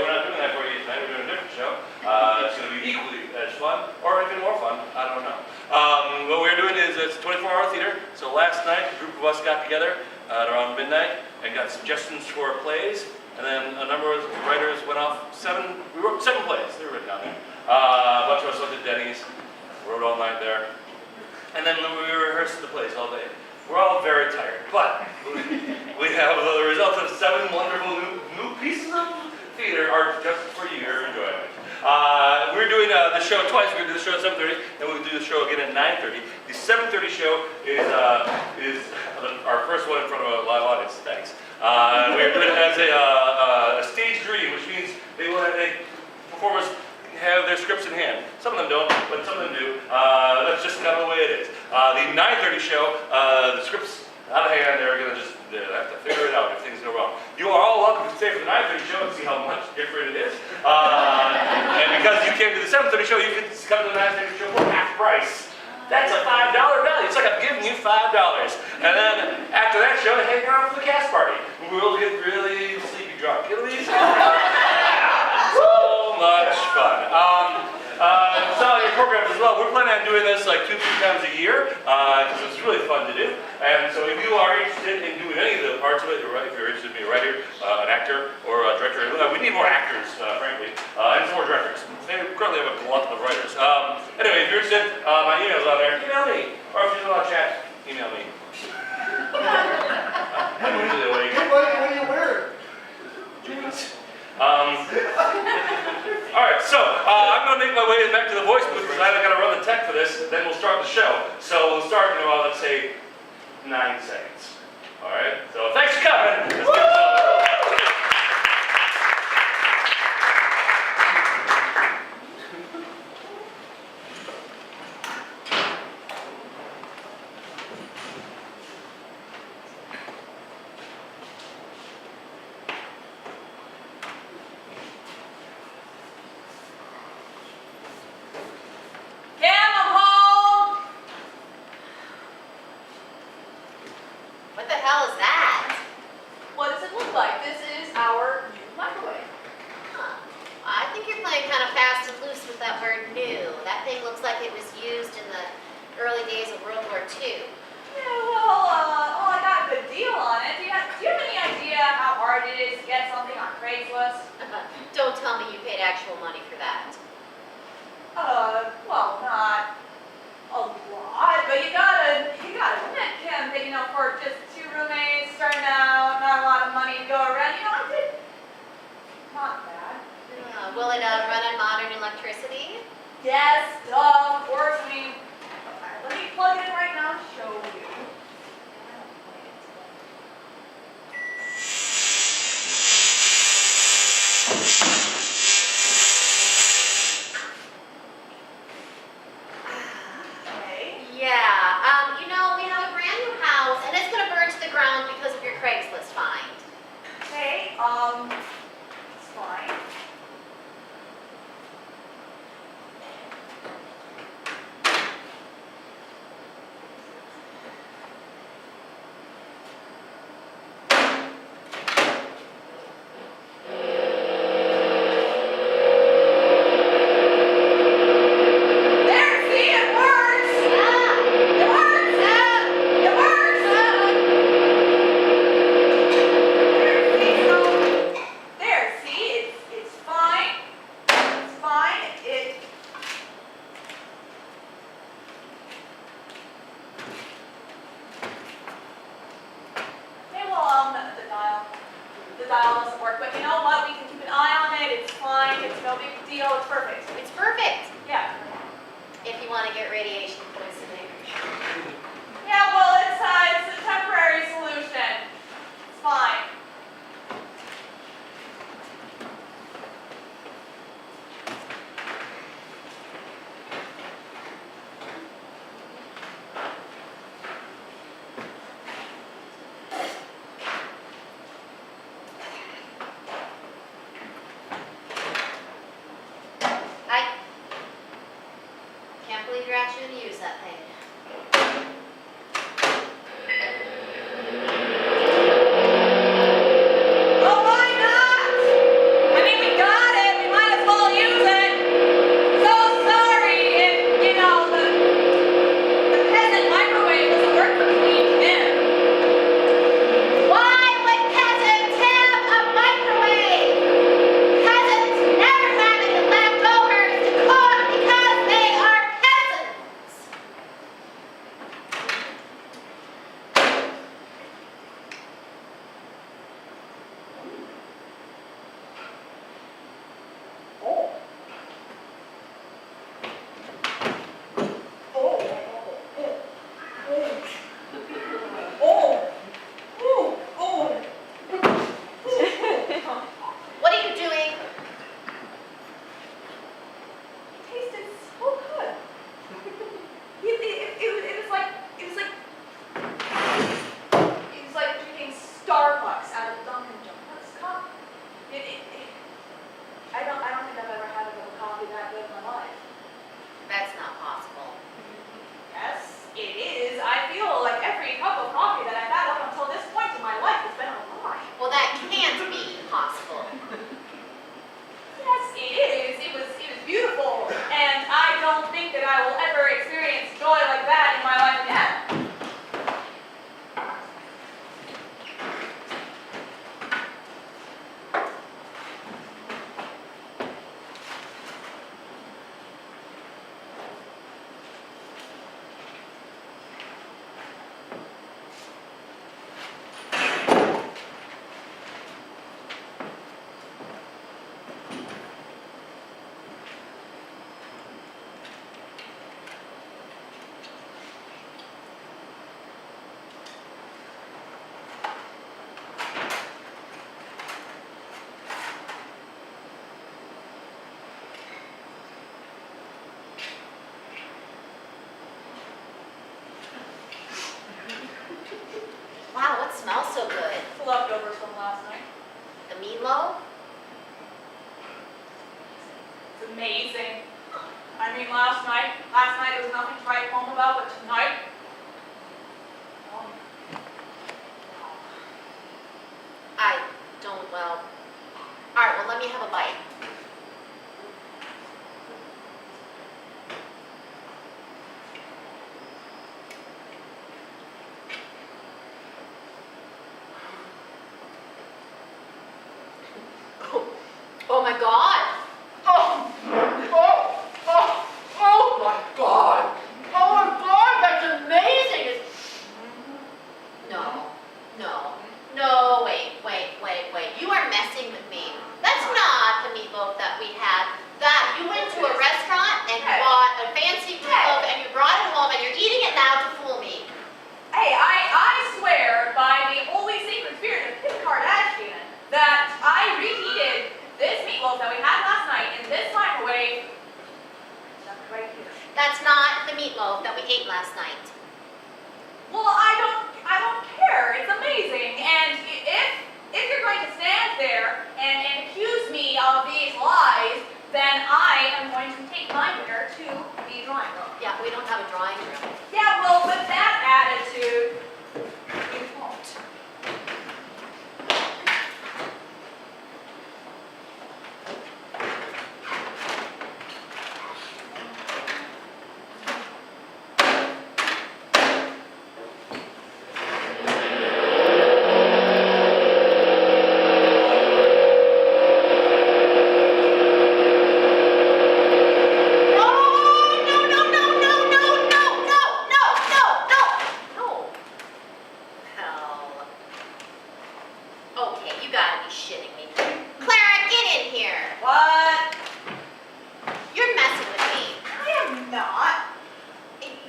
we're not doing that for you tonight. We're doing a different show. It's going to be equally as fun, or even more fun. I don't know. What we're doing is it's 24-hour theater. So last night, a group of us got together at around midnight and got suggestions for plays. And then a number of writers went off we wrote 7 plays. They were written down there. A bunch of us went to Denny's, wrote all night there. And then we rehearsed the plays all day. We're all very tired, but we have the result of 7 wonderful new pieces of theater art just for your enjoyment. We're doing the show twice. We're going to do the show at 7:30, and we'll do the show again at 9:30. The 7:30 show is our first one in front of a live audience. Thanks. We're doing it as a staged reading, which means they will have performers have their scripts in hand. Some of them don't, but some of them do. That's just kind of the way it is. The 9:30 show, the script's out of hand. They're going to just have to figure it out if things go wrong. You are all welcome to stay for the 9:30 show and see how much different it is. And because you came to the 7:30 show, you can come to the 9:30 show for half price. That's a $5 value. It's like I'm giving you $5. And then after that show, hang around for the cast party. We'll get really sleepy drunk. It'll be so much fun. Some of your programs as well. We're planning on doing this like 2-3 times a year because it's really fun to do. And so if you are interested in doing any of the parts of it, if you're interested in being a writer, an actor, or a director, we need more actors, frankly, and some more directors. We currently have a glut of writers. Anyway, if you're interested, my email's on there. Email me. Or if you don't want to chat, email me. I'm usually awake. What are you wearing? Alright, so I'm going to make my way back to the voice booth because I've got to run the tech for this, then we'll start the show. So we'll start in about, let's say, 9 seconds. Alright, so thanks for coming. Let's get started. amazing. I mean, last night there was nothing to write home about, but tonight, I don't, well, all right, well, let me have a bite. Oh my God. Oh my God. Oh my God, that's amazing. No, wait. You are messing with me. That's not the meatloaf that we had. That you went to a restaurant and you bought a fancy meatloaf and you brought it home and you're eating it now to fool me. hey, I swear by the holy sacred spirit of Kim Kardashian that I reheated this meatloaf that we had last night in this microwave. Right here. That's not the meatloaf that we ate last night. Well, I don't care. It's amazing. And if you're going to stand there and accuse me of these lies, then I am going to take my dinner to the drawing room. Yeah, we don't have a drawing room. Yeah, well, with that attitude, you won't. No. Hell. Okay, you gotta be shitting me. Clara, get in here. What? You're messing with me. I am not.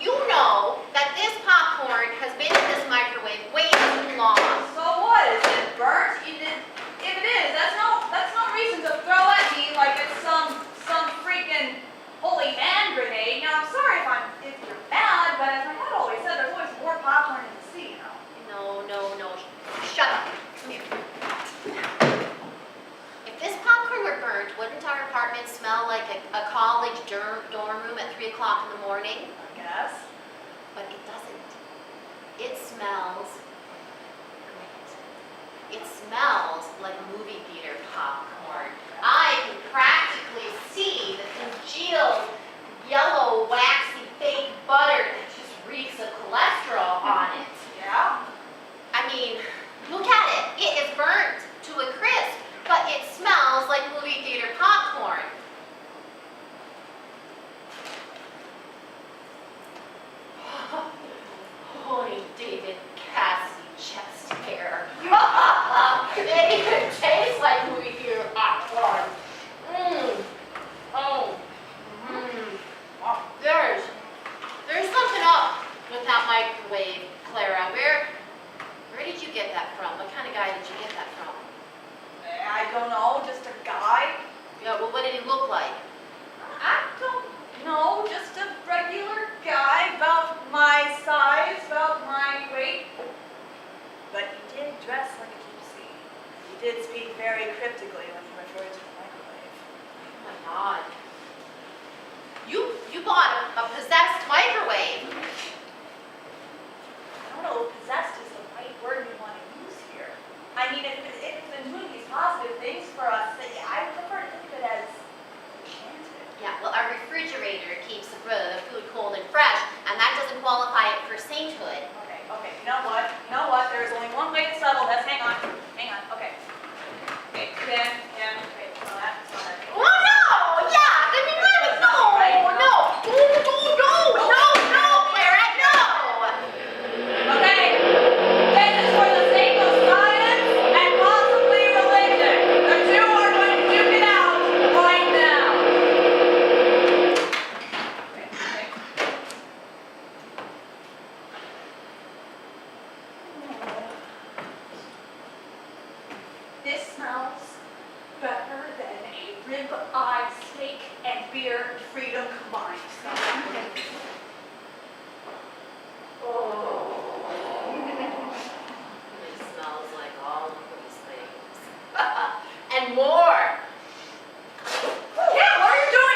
You know that this popcorn has been in this microwave way too long. So what? Is it burnt? If it is, that's no reason to throw at me like it's some freaking holy hand grenade. Now I'm sorry if you're mad, but as my dad always said, there's always more popcorn in the sea, you know. No. Shut up. Come here. If this popcorn were burnt, wouldn't our apartment smell like a college dorm room at 3 o'clock in the morning? I guess. But it doesn't. It smells great. It smells like movie theater popcorn. I can practically see the congealed yellow waxy fake butter that just reeks of cholesterol on it. Yeah? I mean, look at it. It is burnt to a crisp, but it smells like movie theater popcorn. Holy David Cassie chest hair. It even tastes like movie theater popcorn. There's something up with that microwave, Clara. Where did you get that from? What kind of guy did you get that from? I don't know, just a guy. Yeah, well, what did he look like? I don't know, just a regular guy, about my size, about my weight. But he did dress like a gypsy. He did speak very cryptically when he referred to the microwave. Oh my God. You bought a possessed microwave. I don't know if possessed is the right word we want to use here. I mean, if it's been doing these positive things for us, I prefer to think of it as enchanted. Yeah, well, our refrigerator keeps the food cold and fresh, and that doesn't qualify it for sainthood. Okay, you know what? There's only one way to settle this. Hang on, okay. Okay, wait, so that's not it. Oh no! Yeah! Let me grab it! No! Clara, no! Okay, this is for the sake of science and possibly religion. The two are going to duke it out right now. Okay. This smells better than a rib-eye steak and beer freedom combined. It smells like all of these things. And more! Yeah, what are you doing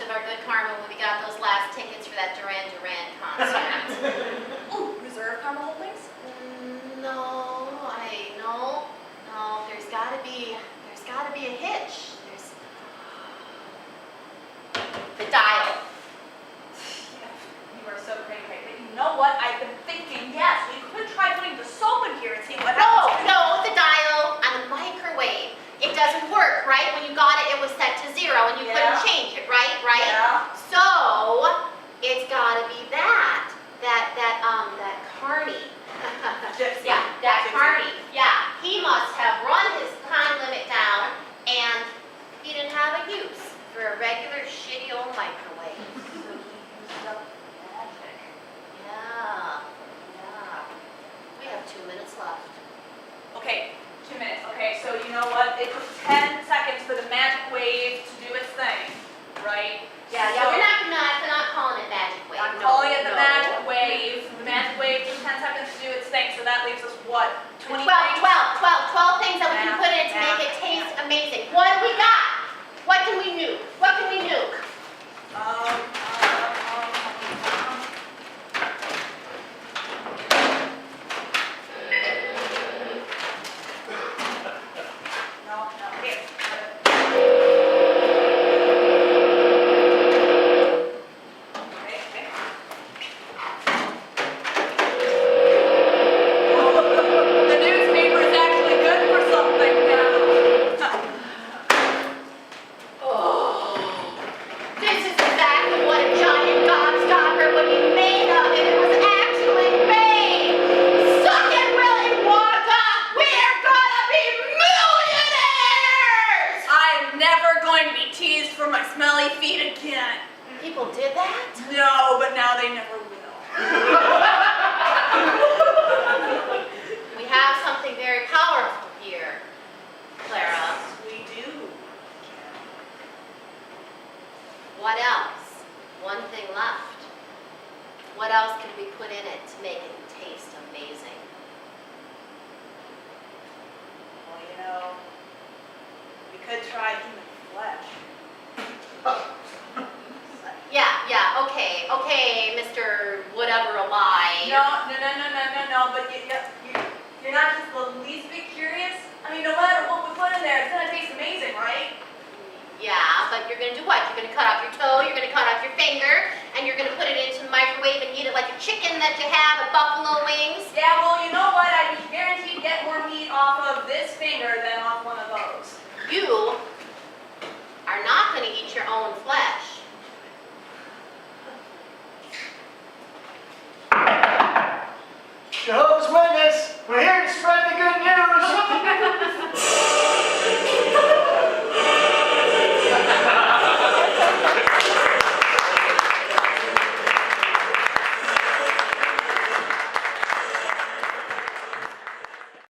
of our good karma when we got those last tickets for that Duran Duran concert. Ooh, reserve karma holdings? No, there's gotta be a hitch. There's the dial. You are so crazy. But you know what? I've been thinking, yes, we could try putting the soap in here and see what happens. No, the dial on the microwave. It doesn't work, right? When you got it, it was set to 0 and you couldn't change it, right? Yeah. So, it's gotta be that Carney. Gypsy. Yeah, that Gypsy. Carney. Yeah, he must have run his time limit down and he didn't have a use for a regular shitty old microwave. So he used up magic. Yeah. We have 2 minutes left. Okay, 2 minutes. Okay, so you know what? It took 10 seconds for the magic wave to do its thing, right? Yeah, So we're not calling it magic wave. I'm No, calling it the no. magic wave. The magic wave took 10 seconds to do its thing, so that leaves us what? 20 12 things that we can Math, put in to make it taste amazing. What do we got? What can we nuke? What can we nuke? No, here. Okay. The newspaper is actually good for something now. This is exactly what a giant gobstopper would be made of if it was actually made. Suck it, Willy Wonka! We're gonna be millionaires! I'm never going to be teased for my smelly feet again. People did that? No, but now they never will. We have something very powerful here, Clara. We do. What else? One thing left. What else could we put in it to make it taste amazing? Well, you know, we could try human flesh. Okay, Mr. Whatever alive. No, but you're not just the least bit curious? I mean, no matter what we put in there, it's gonna taste amazing, right? Yeah, but you're gonna do what? You're gonna cut off your toe, you're gonna cut off your finger, and you're gonna put it into the microwave and eat it like a chicken that you have at Buffalo Wings? Yeah, well, you know what? I'd be guaranteed to get more meat off of this finger than off one of those. You are not gonna eat your own flesh. Jehovah's Witness, we're here to spread the good news.